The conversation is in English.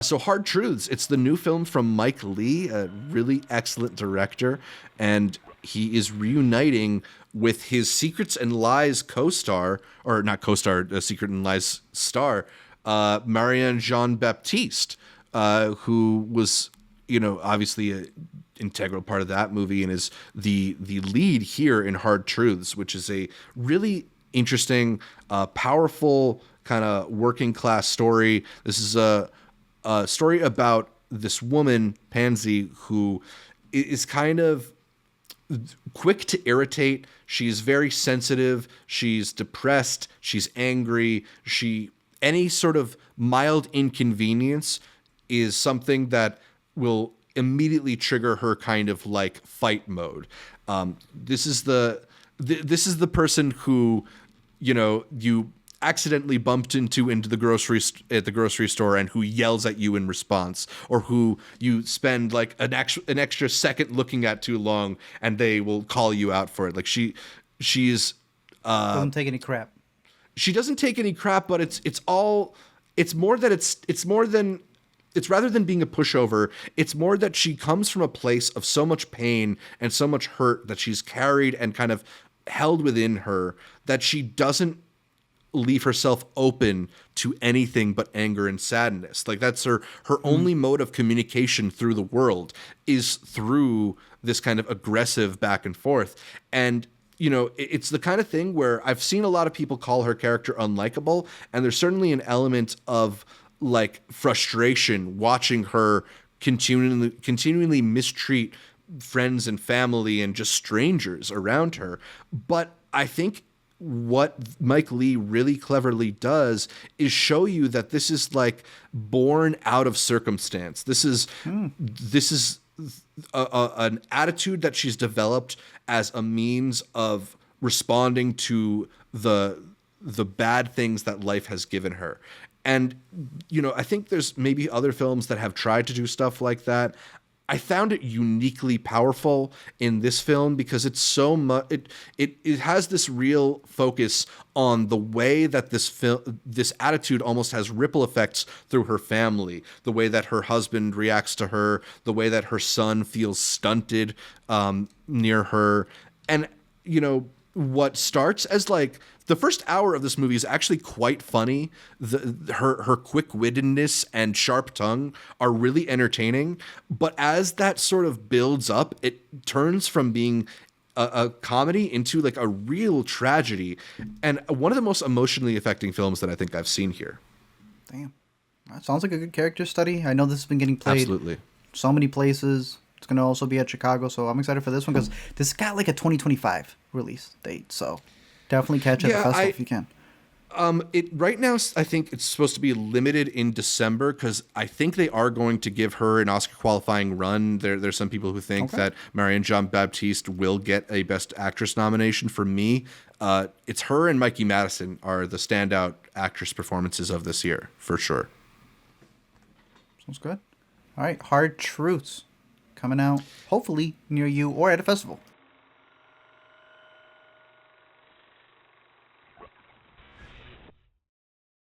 So Hard Truths, it's the new film from Mike Leigh, a really excellent director, and he is reuniting with his Secrets and Lies co-star, or not co-star, Secret and Lies star, Marianne Jean-Baptiste, who was, obviously an integral part of that movie and is the lead here in Hard Truths, which is a really interesting, powerful kind of working class story. This is a story about this woman, Pansy, who is kind of quick to irritate. She's very sensitive. She's depressed. She's angry. Any sort of mild inconvenience is something that will immediately trigger her kind of like fight mode. This is the person who, you accidentally bumped into at the grocery store and who yells at you in response, or who you spend like an extra second looking at too long and they will call you out for it. Like she's doesn't take any crap. She doesn't take any crap, but it's rather than being a pushover, it's more that she comes from a place of so much pain and so much hurt that she's carried and kind of held within her, that she doesn't leave herself open to anything but anger and sadness. Like that's her only mode of communication through the world is through this kind of aggressive back and forth. And it's the kind of thing where I've seen a lot of people call her character unlikable, and there's certainly an element of like frustration watching her continually mistreat friends and family and just strangers around her. But I think what Mike Leigh really cleverly does is show you that this is like born out of circumstance. This is an attitude that she's developed as a means of responding to the bad things that life has given her. And, I think there's maybe other films that have tried to do stuff like that. I found it uniquely powerful in this film because it's so much. It has this real focus on the way that this attitude almost has ripple effects through her family. The way that her husband reacts to her, the way that her son feels stunted near her, and what starts as like the first hour of this movie is actually quite funny. Her quick-wittedness and sharp tongue are really entertaining. But as that sort of builds up, it turns from being a comedy into like a real tragedy, and one of the most emotionally affecting films that I think I've seen here. Damn, that sounds like a good character study. I know this has been getting played absolutely so many places. It's going to also be at Chicago, so I'm excited for this one because this got like a 2025 release date. So definitely catch it at the festival if you can. Right now, I think it's supposed to be limited in December because I think they are going to give her an Oscar qualifying run. There's some people who think that Marianne Jean-Baptiste will get a Best Actress nomination. For me, it's her and Mikey Madison are the standout actress performances of this year, for sure. Sounds good. All right, Hard Truths coming out hopefully near you or at a festival.